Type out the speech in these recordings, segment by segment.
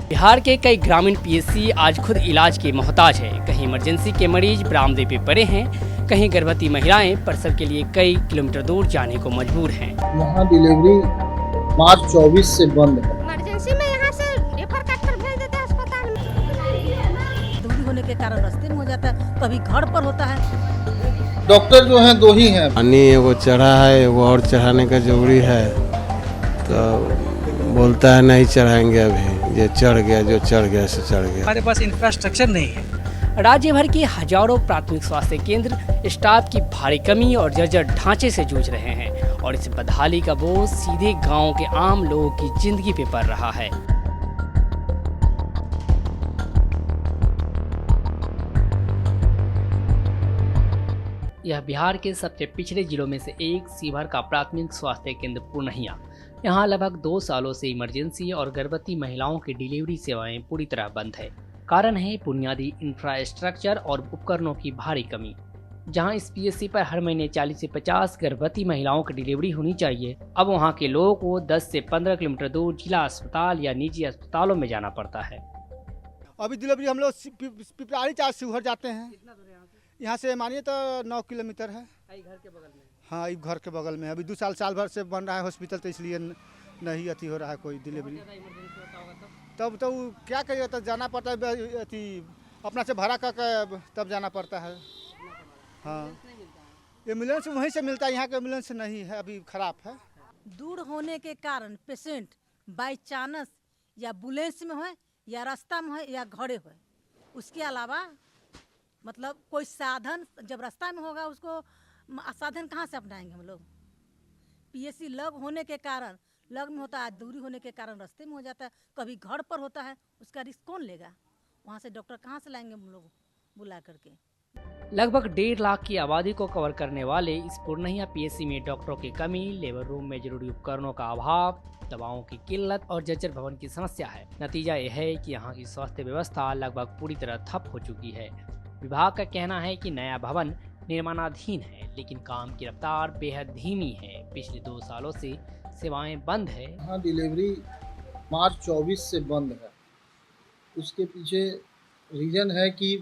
बिहार के कई ग्रामीण पीएचसी आज खुद इलाज के मोहताज है। कहीं इमरजेंसी के मरीज बरामदे पे पड़े हैं, कहीं गर्भवती महिलाएं प्रसव के लिए कई किलोमीटर दूर जाने को मजबूर हैं। यहाँ डिलीवरी मार्च 24 से बंद है। इमरजेंसी में यहाँ से रेफर कर भेज देते हैं अस्पताल में। दूरी होने के कारण रास्ते में हो जाता है, कभी घर पर होता है। डॉक्टर जो हैं 2 ही हैं। पानी वो चढ़ा है, वो और चढ़ाने का जरूरी है, तो बोलता है नहीं चढ़ाएंगे, अभी ये चढ़ गया, जो चढ़ गया से चढ़ गया। हमारे पास इंफ्रास्ट्रक्चर नहीं है। राज्य भर के हजारों प्राथमिक स्वास्थ्य केंद्र स्टाफ की भारी कमी और जर्जर ढांचे से जूझ रहे हैं और इस बदहाली का बोझ सीधे गांव के आम लोगों की जिंदगी पे पड़ रहा है। यह बिहार के सबसे पिछड़े जिलों में से एक सीभर का प्राथमिक स्वास्थ्य केंद्र पूर्णिया। यहाँ लगभग 2 सालों से इमरजेंसी और गर्भवती महिलाओं की डिलीवरी सेवाएं पूरी तरह बंद है। कारण है बुनियादी इंफ्रास्ट्रक्चर और उपकरणों की भारी कमी। जहां इस पीएचसी पर हर महीने 40 से 50 गर्भवती महिलाओं की डिलीवरी होनी चाहिए, अब वहां के लोगों को 10 से 15 किलोमीटर दूर जिला अस्पताल या निजी अस्पतालों में जाना पड़ता है। अभी डिलीवरी हम लोग पिपराड़ी चार शिवहर जाते हैं। यहाँ से मानिए तो 9 किलोमीटर है। घर के बगल में? हाँ, घर के बगल में। अभी 2 साल भर से बन रहा है हॉस्पिटल, तो इसलिए नहीं अति हो रहा है कोई डिलीवरी। तब तो क्या करिए, तो जाना पड़ता है, अति अपना से भाड़ा करके तब जाना पड़ता है। हाँ, एम्बुलेंस वहीं से मिलता है, यहाँ का एम्बुलेंस नहीं है, अभी खराब है। दूर होने के कारण पेशेंट बाई चांस या एम्बुलेंस में हो या रास्ता में हो या घरे हो, उसके अलावा मतलब कोई साधन जब रास्ता में होगा, उसको साधन कहाँ से अपनाएंगे हम लोग। पीएचसी लग होने के कारण, लग में होता है, दूरी होने के कारण रास्ते में हो जाता है, कभी घर पर होता है, उसका रिस्क कौन लेगा? वहाँ से डॉक्टर कहाँ से लाएंगे हम लोग बुला करके? लगभग 1.5 लाख की आबादी को कवर करने वाले इस पूर्णिया पीएचसी में डॉक्टरों की कमी, लेबर रूम में जरूरी उपकरणों का अभाव, दवाओं की किल्लत और जर्जर भवन की समस्या है। नतीजा यह है कि यहाँ की स्वास्थ्य व्यवस्था लगभग पूरी तरह ठप हो चुकी है। विभाग का कहना है कि नया भवन निर्माणाधीन है, लेकिन काम की रफ्तार बेहद धीमी है। पिछले 2 सालों से सेवाएं बंद है। यहाँ डिलीवरी मार्च 24 से बंद है। उसके पीछे रीज़न है कि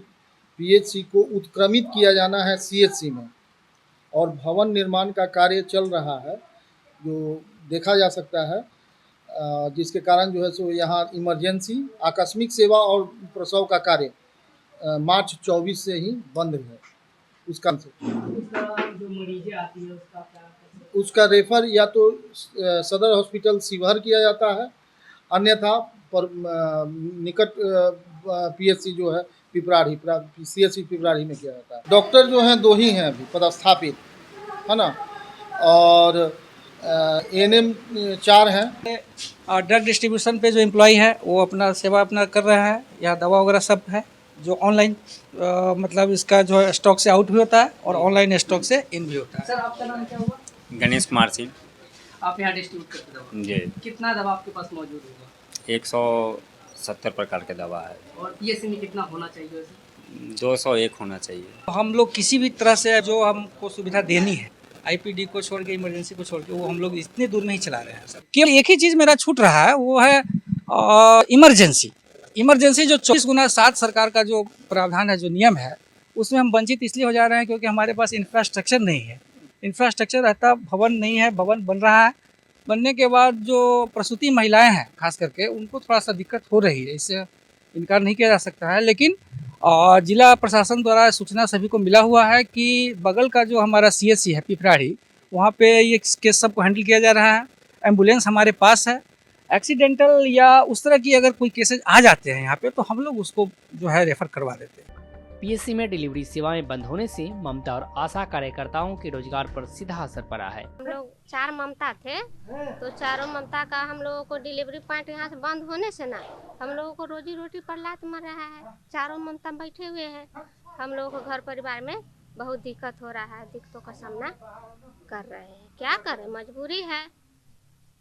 पीएचसी को उत्क्रमित किया जाना है सीएचसी में, और भवन निर्माण का कार्य चल रहा है, जो देखा जा सकता है, जिसके कारण जो है सो यहाँ इमरजेंसी, आकस्मिक सेवा और प्रसव का कार्य मार्च 24 से ही बंद है। उसका जो मरीजें आती है उसका रेफर या तो सदर हॉस्पिटल शिवहर किया जाता है, अन्यथा पर निकट पीएचसी जो है पिपराड़ी, सीएचसी पिपराड़ी में किया जाता है। डॉक्टर जो हैं 2 ही हैं अभी पदस्थापित, है ना, और एएनएम 4 हैं। ड्रग डिस्ट्रीब्यूशन पे जो एम्प्लॉय है वो अपना सेवा अपना कर रहा है। यहाँ दवा वगैरह सब है, जो ऑनलाइन मतलब इसका जो स्टॉक से आउट भी होता है और ऑनलाइन स्टॉक से इन भी होता है। सर, आपका नाम क्या हुआ? गणेश कुमार सिंह। आप यहाँ डिस्ट्रीब्यूट करते दवा? जी। कितना दवा आपके पास मौजूद होगा? 170 प्रकार के दवा है। और पीएचसी में कितना होना चाहिए वैसे? 201 होना चाहिए। हम लोग किसी भी तरह से जो हमको सुविधा देनी है, आईपीडी को छोड़ के, इमरजेंसी को छोड़ के, वो हम लोग इतने दूर में ही चला रहे हैं सर। केवल एक ही चीज़ मेरा छूट रहा है, वो है इमरजेंसी जो 24x7 सरकार का जो प्रावधान है, जो नियम है, उसमें हम वंचित इसलिए हो जा रहे हैं क्योंकि हमारे पास इंफ्रास्ट्रक्चर नहीं है। इंफ्रास्ट्रक्चर रहता, भवन नहीं है, भवन बन रहा है। बनने के बाद जो प्रसूति महिलाएं हैं खास करके, उनको थोड़ा सा दिक्कत हो रही है, इससे इनकार नहीं किया जा सकता है। लेकिन जिला प्रशासन द्वारा सूचना सभी को मिला हुआ है कि बगल का जो हमारा सीएचसी है पिपराड़ी, वहाँ पे ये केस सबको हैंडल किया जा रहा है। एम्बुलेंस हमारे पास है। एक्सीडेंटल या उस तरह की अगर कोई केसेज आ जाते हैं यहाँ पे, तो हम लोग उसको जो है रेफर करवा देते हैं। पीएचसी में डिलीवरी सेवाएं बंद होने से ममता और आशा कार्यकर्ताओं के रोजगार पर सीधा असर पड़ा है। हम लोग 4 ममता थे, तो चारों ममता का हम लोगों को डिलीवरी पॉइंट यहाँ से बंद होने से ना हम लोगों को रोजी रोटी पर लात मर रहा है। चारों ममता बैठे हुए हैं, हम लोगों को घर परिवार में बहुत दिक्कत हो रहा है, दिक्कतों का सामना कर रहे हैं। क्या करें, मजबूरी है।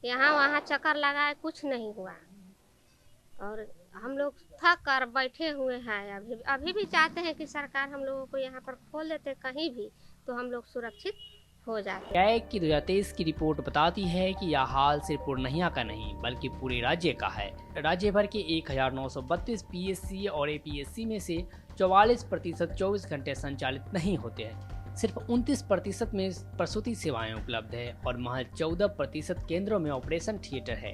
यहाँ वहाँ चक्कर लगाए, कुछ नहीं हुआ, और हम लोग थक कर बैठे हुए हैं। अभी भी चाहते हैं कि सरकार हम लोगों को यहाँ पर खोल देते कहीं भी, तो हम लोग सुरक्षित हो जाते। कैग की 2023 की रिपोर्ट बताती है कि यह हाल सिर्फ पूर्णिया का नहीं बल्कि पूरे राज्य का है। राज्य भर के 1932 पीएससी और एपीएससी में से 44% 24 घंटे संचालित नहीं होते हैं। सिर्फ 29% में प्रसूति सेवाएं उपलब्ध है और महज 14% केंद्रों में ऑपरेशन थिएटर है,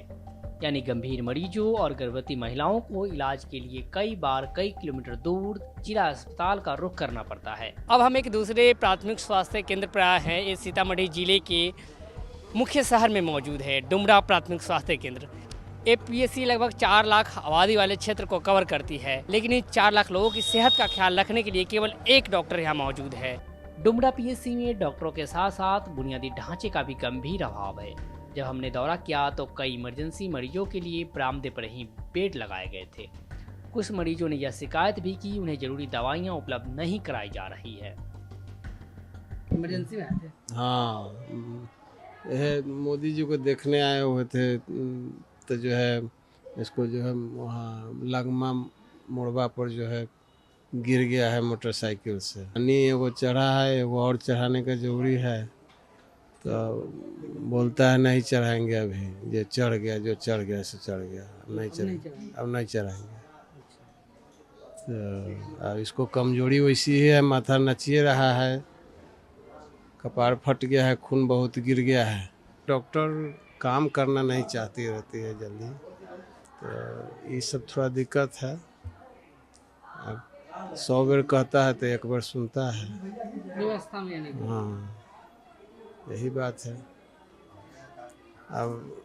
यानी गंभीर मरीजों और गर्भवती महिलाओं को इलाज के लिए कई बार कई किलोमीटर दूर जिला अस्पताल का रुख करना पड़ता है। अब हम एक दूसरे प्राथमिक स्वास्थ्य केंद्र पर आए हैं। ये सीतामढ़ी जिले के मुख्य शहर में मौजूद है डुमरा प्राथमिक स्वास्थ्य केंद्र। एपीएससी लगभग 4 लाख आबादी वाले क्षेत्र को कवर करती है, लेकिन इन 4 लाख लोगों की सेहत का ख्याल रखने के लिए केवल एक डॉक्टर यहाँ मौजूद है। डुमरा पीएससी में डॉक्टरों के साथ साथ बुनियादी ढांचे का भी गंभीर अभाव है। जब हमने दौरा किया तो कई इमरजेंसी मरीजों के लिए बरामदे पर ही बेड लगाए गए थे। कुछ मरीजों ने यह शिकायत भी की उन्हें जरूरी दवाइयां उपलब्ध नहीं कराई जा रही है। इमरजेंसी में आए थे? हाँ, यह मोदी जी को देखने आए हुए थे, तो जो है इसको जो है वहाँ लगमा मोड़वा पर जो है गिर गया है मोटरसाइकिल से। नहीं, एगो चढ़ा है, एगो और चढ़ाने का जरूरी है, तो बोलता है नहीं चढ़ाएंगे अभी, ये चढ़ गया, जो चढ़ गया सो चढ़ गया, नहीं चढ़ेंगे, अब नहीं चढ़ाएंगे। तो अब इसको कमजोरी वैसी ही है, माथा नचिए रहा है, कपार फट गया है, खून बहुत गिर गया है। डॉक्टर काम करना नहीं चाहती रहती है जल्दी, तो ये सब थोड़ा दिक्कत है। अब 100 बार कहता है तो 1 बार सुनता है। व्यवस्था में नहीं। हाँ, यही बात है। अब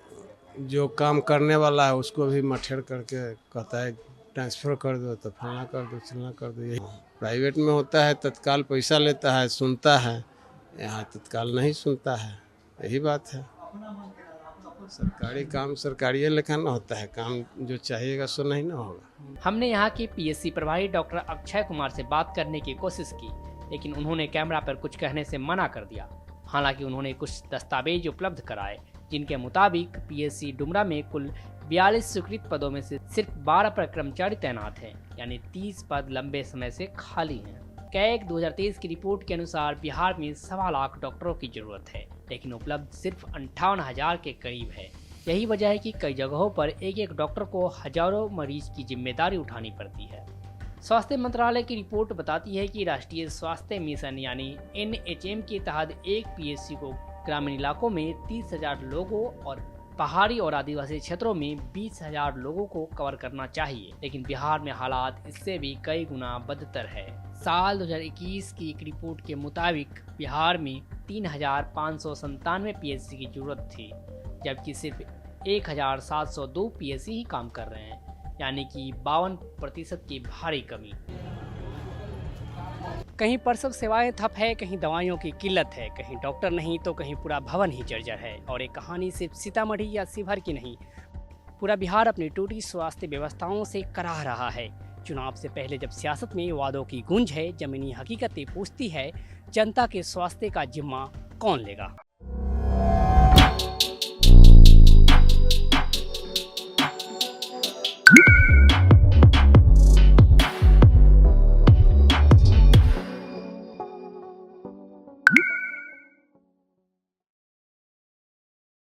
जो काम करने वाला है उसको भी मठेड़ करके कहता है ट्रांसफ़र कर दो, तो फलाना कर दो, चिलना कर दो। यही प्राइवेट में होता है, तत्काल पैसा लेता है, सुनता है। यहाँ तत्काल नहीं सुनता है, यही बात है। सरकारी काम सरकारी लेखा ना होता है, काम जो चाहिएगा सो नहीं ना होगा। हमने यहाँ के पीएससी प्रभारी डॉक्टर अक्षय कुमार से बात करने की कोशिश की, लेकिन उन्होंने कैमरा पर कुछ कहने से मना कर दिया। हालांकि उन्होंने कुछ दस्तावेज उपलब्ध कराए जिनके मुताबिक पीएससी डुमरा में कुल 42 स्वीकृत पदों में से सिर्फ 12 पर कर्मचारी तैनात हैं, यानी 30 पद लंबे समय से खाली हैं। कैग 2023 की रिपोर्ट के अनुसार बिहार में 1.25 लाख डॉक्टरों की जरूरत है, लेकिन उपलब्ध सिर्फ 58,000 के करीब है। यही वजह है कि कई जगहों पर एक डॉक्टर को हजारों मरीज की जिम्मेदारी उठानी पड़ती है। स्वास्थ्य मंत्रालय की रिपोर्ट बताती है कि राष्ट्रीय स्वास्थ्य मिशन यानी NHM के तहत एक पीएससी को ग्रामीण इलाकों में 30,000 लोगों और पहाड़ी और आदिवासी क्षेत्रों में 20,000 लोगों को कवर करना चाहिए, लेकिन बिहार में हालात इससे भी कई गुना बदतर है। साल 2021 की एक रिपोर्ट के मुताबिक बिहार में 3,597 पीएससी की जरूरत थी, जबकि सिर्फ 1,702 पीएससी ही काम कर रहे हैं, यानी कि 52% की भारी कमी। कहीं प्रसव सेवाएं ठप है, कहीं दवाइयों की किल्लत है, कहीं डॉक्टर नहीं तो कहीं पूरा भवन ही जर्जर है। और ये कहानी सिर्फ सीतामढ़ी या शिवहर की नहीं, पूरा बिहार अपनी टूटी स्वास्थ्य व्यवस्थाओं से कराह रहा है। चुनाव से पहले जब सियासत में वादों की गूंज है, जमीनी हकीकतें पूछती है, जनता के स्वास्थ्य का जिम्मा कौन लेगा।